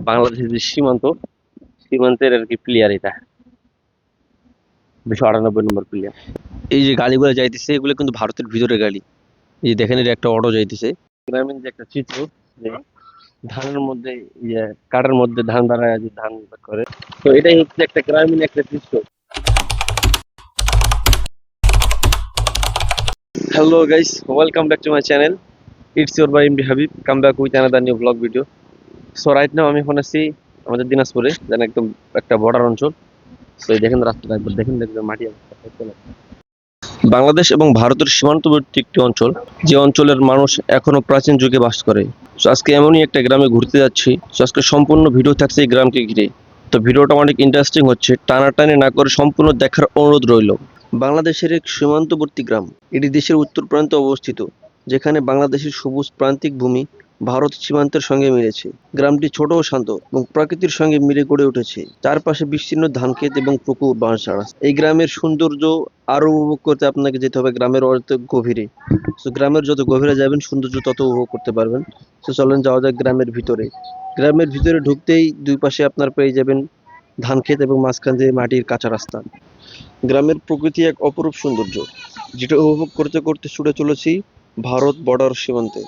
বাংলাদেশের যে সীমান্তের আর কি প্লেয়ার এটা 298 নম্বর প্লেয়ার। এই যে গাড়িগুলো যাইতেছে এগুলো কিন্তু ভারতের ভিতরে গাড়ি। এই যে দেখেন এটা একটা অটো যাইতেছে। গ্রামীণ যে একটা চিত্র, যে ধানের মধ্যে ইয়ে কাটার মধ্যে ধান দাঁড়ায় যে ধান করে, তো এটাই হচ্ছে একটা গ্রামীণ একটা দৃশ্য। Hello guys, welcome back to my channel. It's your by MD Habib, come back with another new blog video. So right now আমি এখন আছি আমাদের দিনাজপুরে, যেন একদম একটা বর্ডার অঞ্চল। তো এই দেখেন রাস্তাটা একবার দেখেন, দেখবেন মাটি অবস্থা। বাংলাদেশ এবং ভারতের সীমান্তবর্তী একটি অঞ্চল, যে অঞ্চলের মানুষ এখনো প্রাচীন যুগে বাস করে। তো আজকে এমনই একটা গ্রামে ঘুরতে যাচ্ছি। তো আজকে সম্পূর্ণ ভিডিও থাকছে এই গ্রামকে ঘিরে। তো ভিডিওটা অনেক ইন্টারেস্টিং হচ্ছে, টানাটানি না করে সম্পূর্ণ দেখার অনুরোধ রইল। বাংলাদেশের এক সীমান্তবর্তী গ্রাম, এটি দেশের উত্তর প্রান্তে অবস্থিত, যেখানে বাংলাদেশের সবুজ প্রান্তিক ভূমি ভারত সীমান্তের সঙ্গে মিলেছে। গ্রামটি ছোট ও শান্ত এবং প্রকৃতির সঙ্গে মিলে গড়ে উঠেছে। চারপাশে বিস্তীর্ণ ধানক্ষেত এবং পুকুর বাঁশঝাড়। এই গ্রামের সৌন্দর্য আরো উপভোগ করতে আপনাকে যেতে হবে গ্রামের অর্ধ গভীরে। তো গ্রামের যত গভীরে যাবেন সৌন্দর্য তত উপভোগ করতে পারবেন। তো চলেন যাওয়া যাক গ্রামের ভিতরে। গ্রামের ভিতরে ঢুকতেই দুই পাশে আপনার পেয়ে যাবেন ধানক্ষেত এবং মাঝখান দিয়ে মাটির কাঁচা রাস্তা। গ্রামের প্রকৃতি এক অপরূপ সৌন্দর্য, যেটা উপভোগ করতে করতে ছুটে চলেছি ভারত বর্ডার সীমান্তে।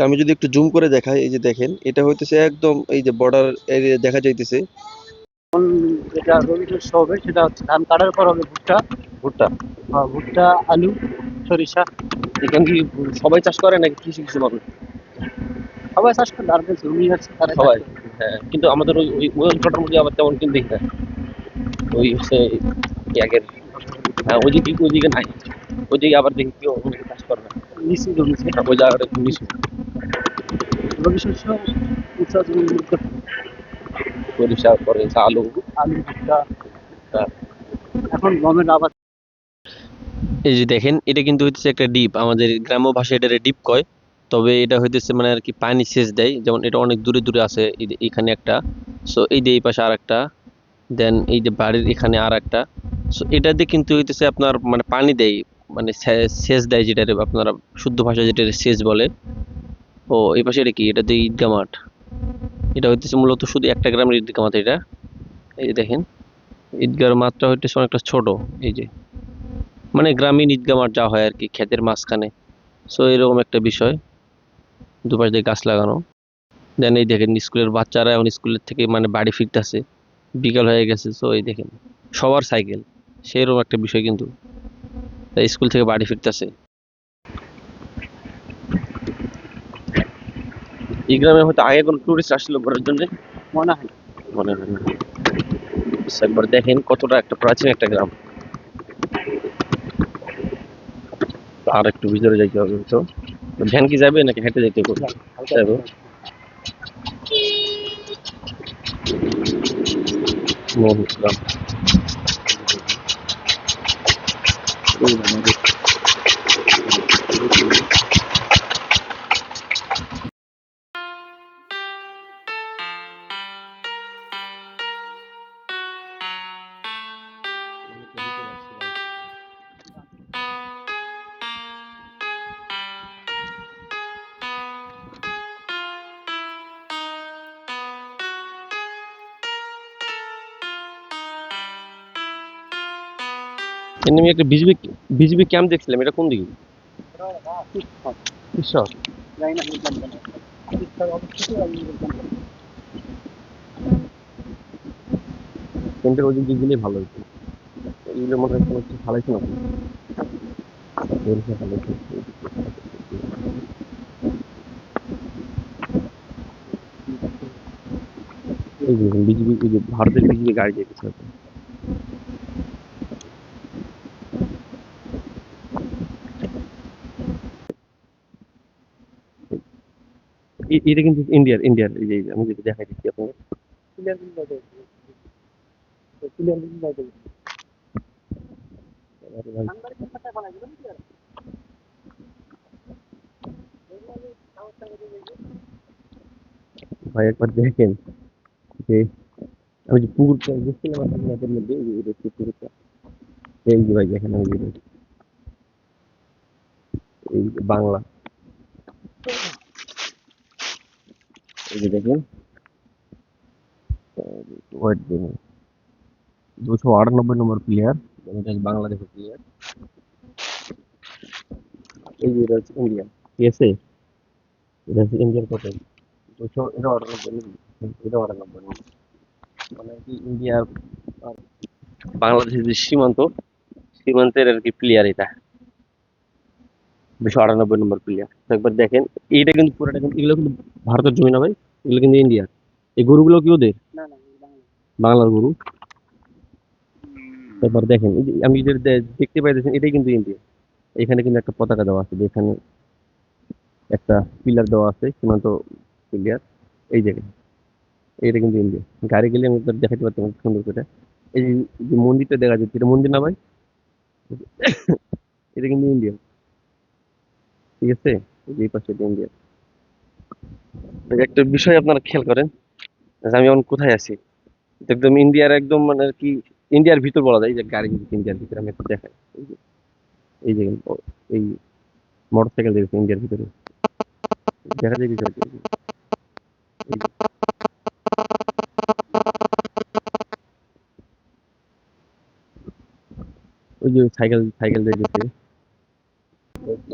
আমি যদি একটু জুম করে দেখাই, এই যে দেখেন এটা হইতেছে একদম এই যে বর্ডার এরিয়া দেখা যাইতেছে। যেটা রবি শস্য হবে সেটা হচ্ছে ধান কাটার পর হবে ভুট্টা। ভুট্টা। ভুট্টা, আলু, সরিষা। এখানে কি সবাই চাষ করে নাকি কিছু কিছু মানুষ? সবাই চাষ করে, আর জমি আছে তারা চাষ সবাই। করে। হ্যাঁ, কিন্তু আমাদের ওই অঞ্চলটার মধ্যে আবার তেমন কিন্তু দেখি না। ওই হচ্ছে কি আগের, হ্যাঁ ওইদিকে নাই। ওইদিকে আবার দেখি কেউ অনেকে চাষ করে না। নিচু জমি আছে। ওই জায়গাটা একটু নিচু। রবি শস্য উঁচা জমির মধ্যে সরিষা করে আলু। আলু, ভুট্টা। হ্যাঁ। এখন গমের আবাদ। এই যে দেখেন এটা কিন্তু হইতেছে একটা ডিপ, আমাদের গ্রাম্য ভাষায় এটা ডিপ কয়। তবে এটা হইতেছে মানে আর কি পানি সেচ দেয়, যেমন এটা অনেক দূরে দূরে আছে। এখানে একটা, সো এই যে এই পাশে আর একটা, দেন এই যে বাড়ির এখানে আর একটা। সো এটা দিয়ে কিন্তু হইতেছে আপনার মানে পানি দেয়, মানে সেচ দেয়, যেটা আপনারা শুদ্ধ ভাষায় যেটা সেচ বলে। ও এই পাশে এটা কি, এটা দিয়ে ঈদগা মাঠ। এটা হইতেছে মূলত শুধু একটা গ্রামের ঈদগা মাঠ এটা। এই যে দেখেন ঈদগার মাঠটা হইতেছে অনেকটা ছোট। এই যে মানে গ্রামীণ ঈদগা মাঠ যা হয় আর কি, ক্ষেতের মাঝখানে। সো এরকম একটা বিষয়, দুপাশ দিয়ে গাছ লাগানো। দেন এই দেখেন স্কুলের বাচ্চারা এখন স্কুলের থেকে মানে বাড়ি ফিরতেছে, বিকাল হয়ে গেছে। সো এই দেখেন সবার সাইকেল, সেরকম একটা বিষয় কিন্তু, তাই স্কুল থেকে বাড়ি ফিরতেছে। এই গ্রামে হয়তো আগে কোনো টুরিস্ট আসছিল ঘোরার জন্য, মনে হয়। মনে হয় না। So, একবার দেখেন কতটা একটা প্রাচীন একটা গ্রাম। তো আর একটু ভিতরে যাইতে হবে। তো ভ্যান কি যাবে নাকি হেঁটে যেতে হবে? যাবো। গ্রাম। এমনি আমি একটা বিজিবি ক্যাম্প দেখছিলাম, এটা কোন দিকে? ঈশ্বর। জানি না, বুঝলাম না। ঠিকঠাক অবস্থিত আমি বললাম না। ক্যাম্পের ওই দিক গেলে ভালো হতো। এগুলো মনে হয় কোনো কিছু ফালাইছে নাকি? সরিষা ফালাইছে। এই যে বিজিবি, এই যে ভারতের বিজিবি গাড়ি যেতেছে হয়তো। এটা কিন্তু ইন্ডিয়ার এই যে আমি যেটা দেখাই দিচ্ছি আপনাকে। ক্লিয়ার দিন বাজে। ক্লিয়ার দিন বাজে। আরে ভাই, ঠান্ডার কথাটা বলা যাবে না। ভাই একবার দেখেন যে আমি যে পুকুরটা দেখছিলাম আপনার ম্যাপের মধ্যে, এই যে এটা হচ্ছে পুকুরটা। এই যে ভাই দেখেন, আমি যে এই যে বাংলা। এই যে দেখেন, ওয়েট দেখুন, 298 নম্বর প্লেয়ার, এটা বাংলাদেশের প্লেয়ার। এই যে এটা হচ্ছে ইন্ডিয়া, ঠিক আছে? এটা হচ্ছে ইন্ডিয়ার কোটেল, 298 নাকি? এটা 98, মানে কি ইন্ডিয়ার আর বাংলাদেশের যে সীমান্ত, সীমান্তের আর কি প্লেয়ার এটা, 298 নম্বর প্লেয়ার। একবার দেখেন, এইটা কিন্তু পুরোটা কিন্তু, এগুলো কিন্তু ভারতের জমি না ভাই, এগুলো কিন্তু ইন্ডিয়া। এই গরুগুলো কি ওদের? না না এই বাংলা। বাংলার গরু। একবার দেখেন, এই যে আমি যে দেখতে পাইতেছেন, এটাই কিন্তু ইন্ডিয়া। এখানে কিন্তু একটা পতাকা দেওয়া আছে, যেখানে একটা পিলার দেওয়া আছে, সীমান্ত পিলার। এই জায়গায়, এটা কিন্তু ইন্ডিয়া। গাড়ি গেলে আমি আপনার দেখাতে পারতাম খুব সুন্দর করে। এই যে মন্দিরটা দেখা যাচ্ছে, এটা মন্দির না ভাই? এটা কিন্তু ইন্ডিয়া, ঠিক আছে? এই যে এই পাশে এটা ইন্ডিয়া। একটা বিষয় আপনারা খেয়াল করেন, যে আমি এখন কোথায় আছি। এটা একদম ইন্ডিয়ার, একদম মানে আর কি ইন্ডিয়ার ভিতর বলা যায়। এই যে গাড়ি কিন্তু ইন্ডিয়ার ভিতরে, আমি একটু দেখাই। এই যে এই যে এই মোটর সাইকেল দেখছি ইন্ডিয়ার ভিতরে, দেখা যায় বিষয়টা। এই যে ওই যে সাইকেল সাইকেল দেখতেছে,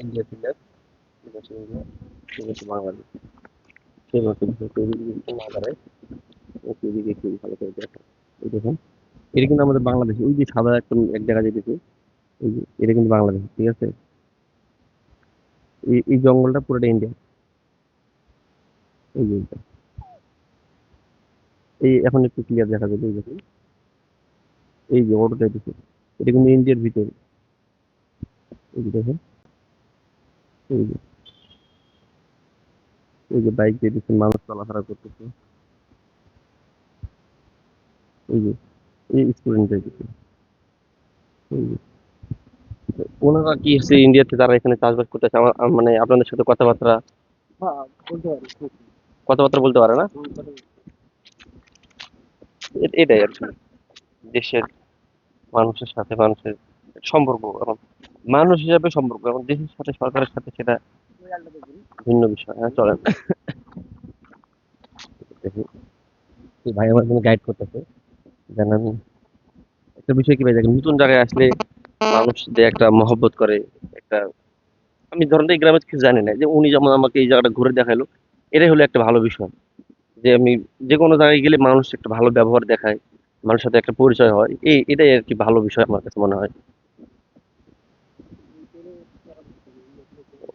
ইন্ডিয়া পিলার, ঠিক আছে ইন্ডিয়া, ঠিক আছে বাংলাদেশ। সেই মতো বিষয়টা এদিকে যদি না দাঁড়ায়, একটু এদিকে একটু ভালো করে দেখা। এই দেখুন, এটা কিন্তু আমাদের বাংলাদেশ। ওই যে সাদা একটা এক জায়গা যেতেছে, এই যে এটা কিন্তু বাংলাদেশ, ঠিক আছে? এই জঙ্গলটা পুরোটা ইন্ডিয়া। এই যে এইটা। এই এখন একটু ক্লিয়ার দেখা যাবে, এই দেখুন, এই যে অটো যাইতেছে, এটা কিন্তু ইন্ডিয়ার ভিতরে। এই যে দেখেন, এই যে এই যে বাইক যেতেছে, মানুষ চলাফেরা করতেছে। এই যে এই স্টুডেন্ট যাইতেছে। এই যে ওনারা কি হচ্ছে ইন্ডিয়াতে, যারা এখানে চাষবাস করতেছে, মানে আপনাদের সাথে কথাবার্তা হ্যাঁ বলতে পারি খুব। কথাবার্তা বলতে পারে না? কথা বলতে এটাই আর কি দেশের মানুষের সাথে মানুষের সম্পর্ক, এবং মানুষ হিসাবে সম্পর্ক, এবং দেশের সাথে সরকারের সাথে সেটা ওই আলটা দেখবি। ভিন্ন বিষয়। হ্যাঁ, চলেন দেখি। এই ভাই আমার জন্য গাইড করতেছে, যেন আমি একটা বিষয় কি ভাই, দেখেন নতুন জায়গায় আসলে মানুষ যে একটা মহব্বত করে, একটা, আমি ধরেন এই গ্রামে কিছু জানি না, যে উনি যেমন আমাকে এই জায়গাটা ঘুরে দেখাইলো, এটাই হলো একটা ভালো বিষয়। যে আমি যে কোনো জায়গায় গেলে মানুষ একটা ভালো ব্যবহার দেখায়, মানুষের সাথে একটা পরিচয় হয়, এটাই আর কি ভালো বিষয় আমার কাছে মনে হয়।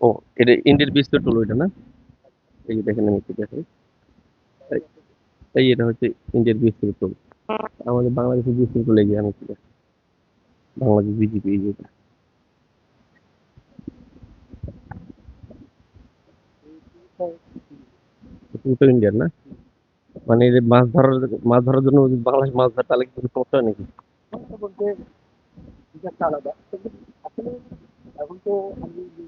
ও, এটা ইন্ডিয়ার বিস্তর টুল ওইটা না? এই যে দেখেন, আমি একটু দেখাই। এই এই এটা হচ্ছে ইন্ডিয়ার বিস্তর টুল। আমাদের বাংলাদেশের বিস্তর টুলে গিয়ে আমি একটু দেখাই। বাংলাদেশ বিজেপি, এই যে এটা। এটা তো ইন্ডিয়ার না? মানে এই যে মাছ ধরার জন্য যদি বাংলাদেশ মাছ ধরে, তাহলে কি কোনো সমস্যা হয় নাকি? বলতে জিনিসটা আলাদা কিন্তু আসলে এখন তো আমি যে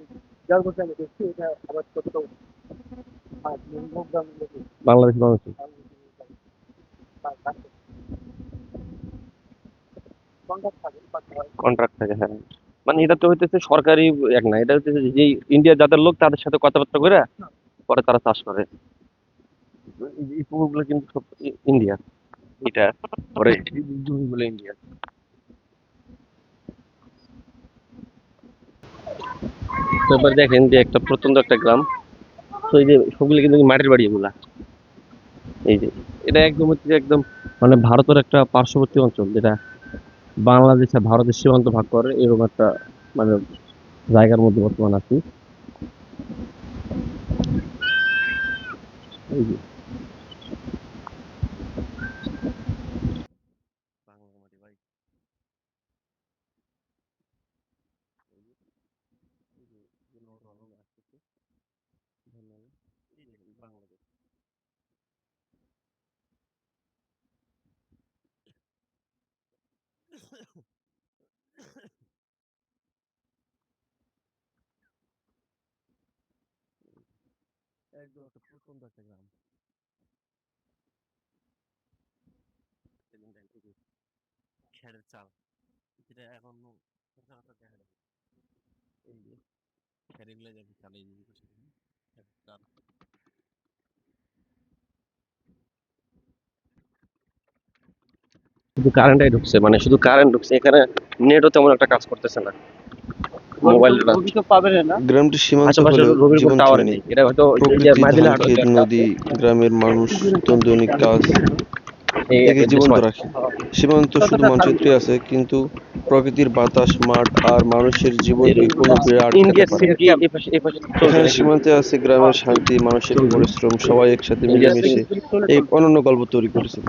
যার কথা আমি দেখছি এটা আবার কতটা মিনিমাম দাম লেগে বাংলাদেশ মানুষ কন্ট্রাক্ট থাকে পাঠাতে হয়। কন্ট্রাক্ট থাকে, হ্যাঁ। মানে এটা তো হইতেছে সরকারি এক না, এটা হচ্ছে যে ইন্ডিয়ার যাদের লোক, তাদের সাথে কথাবার্তা করে পরে তারা চাষ করে। এই পুকুরগুলো কিন্তু সব ইন্ডিয়া, এটা পরে এই জমিগুলো ইন্ডিয়া। তো এবার দেখেন যে একটা প্রত্যন্ত একটা গ্রাম, তো এই যে সবগুলো কিন্তু মাটির বাড়ি এগুলা। এই যে এটা একদম হচ্ছে যে একদম মানে ভারতের একটা পার্শ্ববর্তী অঞ্চল, যেটা বাংলাদেশ আর ভারতের সীমান্ত ভাগ করে, এরকম একটা মানে জায়গার মধ্যে বর্তমান আছি। এই যে বাংলা মাটি ভাই, এই যে এই যে যে নৌকা ভাঙা আসতেছে, ধন্যবাদ। এই দেখেন বাংলাদেশ, একদম একটা প্রত্যন্ত একটা গ্রাম। দেখেন, এই যে খেরের চাল, যেটা এখন সচরাচর দেখা যায়। এই যে খেরেগুলো দেখেন চাল, এই যে চাল। শুধু কারেন্টটাই ঢুকছে, মানে শুধু কারেন্ট ঢুকছে এখানে, নেটও তেমন একটা কাজ করতেছে না, মোবাইলটা। রবি তো পাবে না। গ্রামটি সীমান্ত আশেপাশে হলেও রবির কোন টাওয়ার জীবনছবি নেই, নেই। এটা হয়তো এই যে প্রকৃতি, মাদিনা ধান হাট ক্ষেত, হয়তো একটা নদী, গ্রামের মানুষ দৈনিক কাজ এই একে একটা জীবন্ত সময়। রাখে। সীমান্ত শুধু মানচিত্রে আছে, কিন্তু প্রকৃতির বাতাস, মাঠ আর মানুষের জীবনকে কোনোভাবে আটকাতে ইন্ডিয়ার পারে সিম না। কি এই পাশে চলবে এখানে নাকি? সীমান্তে আছে গ্রামের শান্তি, মানসিক চলবে পরিশ্রম, সবাই একসাথে ইন্ডিয়ার সিম। মিলেমিশে এই অনন্য গল্প তৈরি করেছে।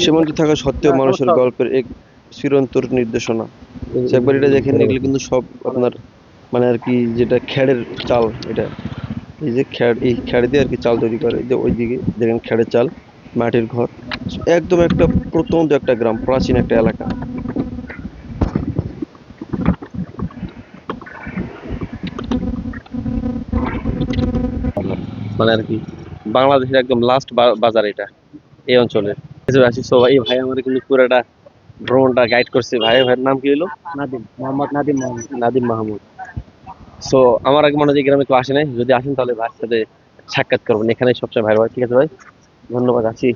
সীমান্তে থাকা সত্ত্বেও মানুষের গল্পের এক চিরন্তর নির্দেশনা। তো একবার এটা দেখেন, এগুলো কিন্তু সব আপনার মানে আর কি যেটা খ্যাড়ের চাল, এটা এই যে খ্যাড়, এই খ্যাড় দিয়ে আর কি চাল তৈরি করে, যে ওইদিকে দেখেন খ্যাড়ের চাল, মাটির ঘর। একদম একটা প্রত্যন্ত একটা গ্রাম, প্রাচীন একটা এলাকা। মানে আর কি বাংলাদেশের একদম লাস্ট বাজার এটা, এই অঞ্চলের। কিছু আসি সো এই ভাই আমার কিন্তু পুরোটা ভ্রমণটা গাইড করছে। ভাইয়ের নাম কি হলো? নাদিম, মোহাম্মদ নাদিম মোহাম্মদ। নাদিম মাহমুদ। সো আমার আগে মনে হয় যে গ্রামে কেউ আসে নাই, যদি আসেন তাহলে ভাইয়ের সাথে সাক্ষাৎ করবেন, এখানে সবসময় ভাই ভাই। ঠিক আছে ভাই, ধন্যবাদ। আছি,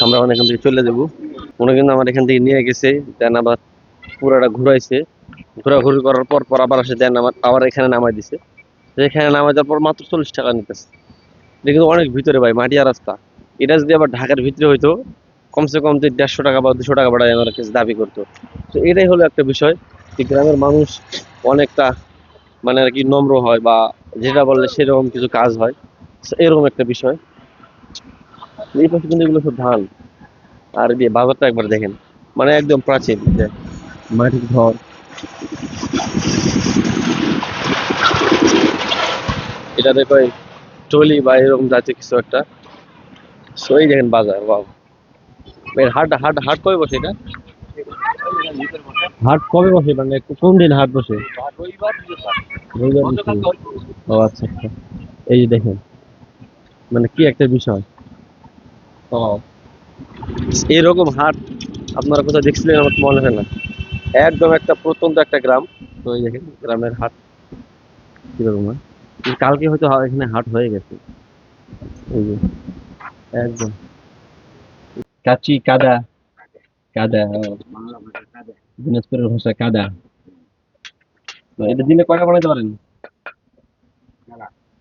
আমরা অনেক এখান থেকে চলে যাবো। উনি কিন্তু আমার এখান থেকে নিয়ে গেছে, দেন আবার পুরাটা ঘুরাইছে, ঘোরাঘুরি করার পর পর আবার আসে, দেন আমার আবার এখানে নামাই দিছে। তো এখানে নামাই দেওয়ার পর মাত্র 40 টাকা নিতেছে। এটা কিন্তু অনেক ভিতরে ভাই, মাটিয়া রাস্তা। এটা যদি আবার ঢাকার ভিতরে হইতো, কমসে কম যে 150 টাকা বা 200 টাকা ভাড়ায় আমার কাছে দাবি করতো। তো এটাই হলো একটা বিষয়, যে গ্রামের মানুষ অনেকটা মানে আর কি নম্র হয়, বা যেটা বললে সেরকম কিছু কাজ হয়। So এরকম একটা বিষয়। এই পাশে কিন্তু এগুলো সব ধান। আর এই বাজারটা একবার দেখেন, মানে একদম প্রাচীন, যে মাটির ঘর, এটা দেখো টলি বা এরকম জাতীয় কিছু একটা। So এই দেখেন বাজার, ওয়াও। এর হাট হাট হাট কবে বসে এটা? হাট কবে বসে, মানে কোন দিন হাট বসে? রবিবার বৃহস্পতিবার। ও আচ্ছা আচ্ছা। এই যে দেখেন, মানে কি একটা বিষয়। ও, এরকম হাট আপনারা কোথাও দেখছিলেন আমার তো মনে হয় না। একদম একটা প্রত্যন্ত একটা গ্রাম। তো এই দেখেন গ্রামের হাট কিরকম হয়। কিন্তু কালকে হয়তো এখানে হাট হয়ে গেছে। এই যে একদম কাচি কাদা, কাদা দিনাজপুরের ভাষায় কাদা। তো এটা দিনে কয়টা বানাইতে পারেন?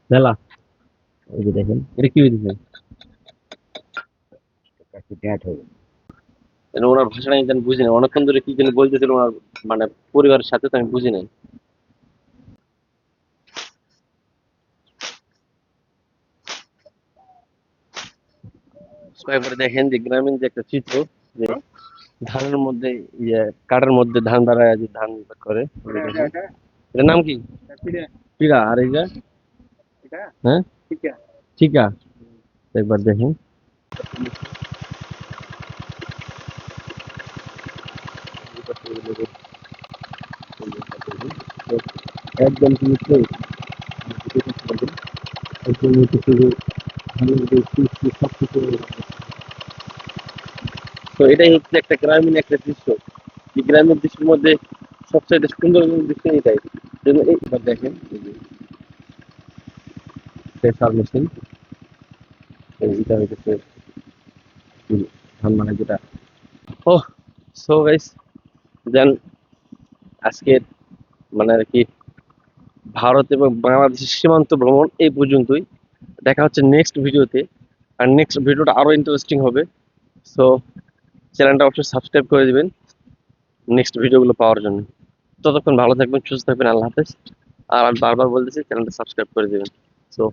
মেলা। এই যে দেখেন, এটা কি হইতেছে? মানে ওনার ভাষাটা আমি জানি বুঝি না, অনেকক্ষণ ধরে কি যেন বলতেছিল ওনার মানে পরিবারের সাথে, তো আমি বুঝি নাই। তো একবারে দেখেন যে গ্রামীণ যে একটা চিত্র, যে ধানের মধ্যে ইয়ে কাটার মধ্যে ধান দাঁড়ায় যে ধান করে। এই দেখেন। এটার নাম কি? পিড়া। আর এই যে হ্যাঁ ঠিকা। একবার দেখেন, একদম কিন্তু fresh, একদম কিছু ধানের যে সবকিছু। তো এটাই হচ্ছে একটা গ্রামীণ একটা দৃশ্য। এই গ্রামের দৃশ্যের মধ্যে সবচেয়ে সুন্দর দৃশ্য এটাই। যেন এইবার দেখেন, এই যে প্রেসার মেশিন, এইটা হচ্ছে ধান মানে যেটা। ও, সো গাইস, দেন আজকের মানে আর কি ভারত এবং বাংলাদেশের সীমান্ত ভ্রমণ এই পর্যন্তই। দেখা হচ্ছে নেক্সট ভিডিওতে। আর নেক্সট ভিডিওটা আরো ইন্টারেস্টিং হবে। সো চ্যানেলটা অবশ্যই সাবস্ক্রাইব করে দিবেন নেক্সট ভিডিওগুলো পাওয়ার জন্য। ততক্ষণ ভালো থাকবেন, সুস্থ থাকবেন, আল্লাহ হাফেজ। আর আমি বারবার বলতেছি চ্যানেলটা সাবস্ক্রাইব করে দিবেন। সো